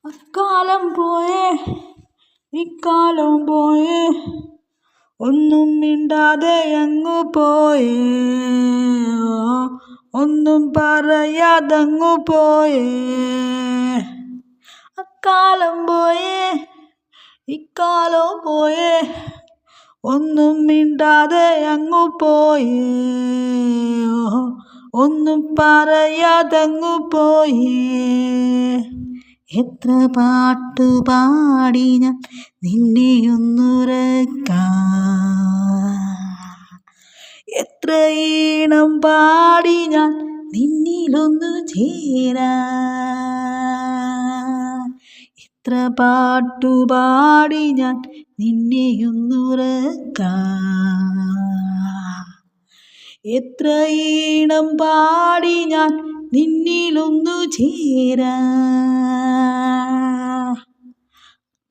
അക്കാലം പോയേ ഇക്കാലം പോയേ ഒന്നും മിണ്ടാതെ അങ്ങു പോയേ, ഒന്നും പറയാതങ്ങു പോയേ. അക്കാലം പോയേ ഇക്കാലം പോയേ ഒന്നും മിണ്ടാതെ അങ്ങു പോയേ, ഒന്നും പറയാതങ്ങു പോയേ. എത്ര പാട്ടു പാടി ഞാൻ നിന്നെ ഒന്നുറക്കാൻ, എത്ര ഈണം പാടി ഞാൻ നിന്നിലൊന്നു ചേരാൻ. എത്ര പാട്ടു പാടി ഞാൻ നിന്നെ ഒന്നുറക്കാൻ, എത്ര ഈണം പാടി ഞാൻ നിന്നിലൊന്നു ചേരാൻ.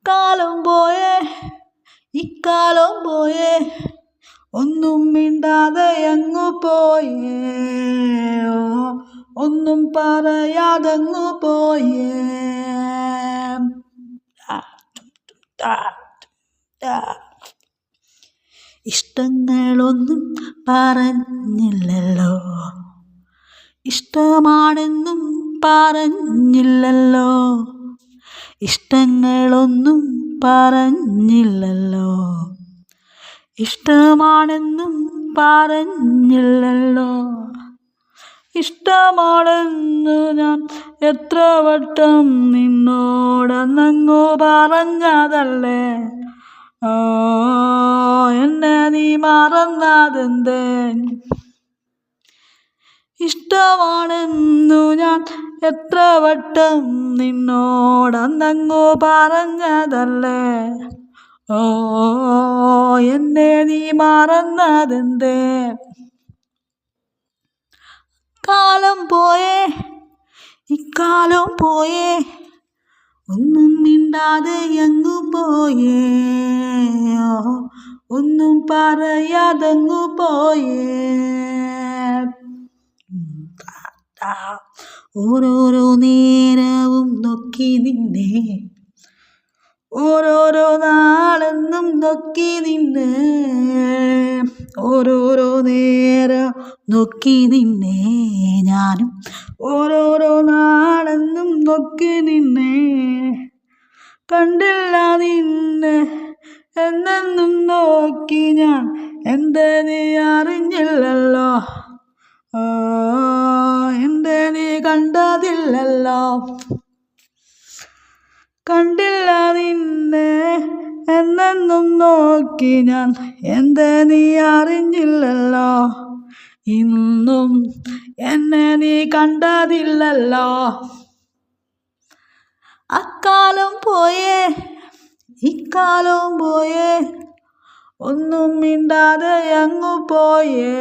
കാലം പോയേ ഇക്കാലം പോയേ ഒന്നും മിണ്ടാതെ അങ്ങു പോയേ, ഒന്നും പറയാതങ്ങു പോയേ. ഇഷ്ടങ്ങളൊന്നും പറഞ്ഞില്ലല്ലോ, ഇഷ്ടമാണെന്നും പറഞ്ഞില്ലല്ലോ. ഇഷ്ടങ്ങളൊന്നും പറഞ്ഞില്ലല്ലോ, ഇഷ്ടമാണെന്നും പറഞ്ഞില്ലല്ലോ. ഇഷ്ടമാണെന്നു ഞാൻ എത്ര വട്ടം നിന്നോടന്നങ്ങു പറഞ്ഞതല്ലേ, എന്നെ നീ മറന്നതെന്തേ. ഇഷ്ടമാണെന്നു ഞാൻ എത്ര വട്ടം നിന്നോടന്നങ്ങു പറഞ്ഞതല്ലേ, എന്നെ നീ മറന്നതെന്തേ. കാലം പോയേ ഇക്കാലം പോയേ ഒന്നും മിണ്ടാതെ അങ്ങു പോയേ, ഒന്നും പറയാതങ്ങു പോയേ. ഓരോരോ നേരവും നോക്കി നിന്നെ, ഓരോരോ നാളെന്നും നോക്കി നിന്നെ, ഓരോരോ നേരം നോക്കി നിന്നെ ഞാനും, ഓരോരോ നാളെന്നും നോക്കി നിന്നെ. കണ്ടില്ല നിന്നെ എന്നെന്നും നോക്കി ഞാൻ, എന്തേ നീ അറിഞ്ഞില്ലല്ലോ, എന്തേ നീ കണ്ടതില്ലല്ലോ. കണ്ടില്ല നിന്നെ എന്നെന്നും നോക്കി ഞാൻ, എന്തേ നീ അറിഞ്ഞില്ലല്ലോ. ഇന്നും എന്നെ നീ കണ്ടതില്ലല്ലോ. അക്കാലം പോയേ ഇക്കാലം പോയേ ഒന്നും മിണ്ടാതെ അങ്ങു പോയേ,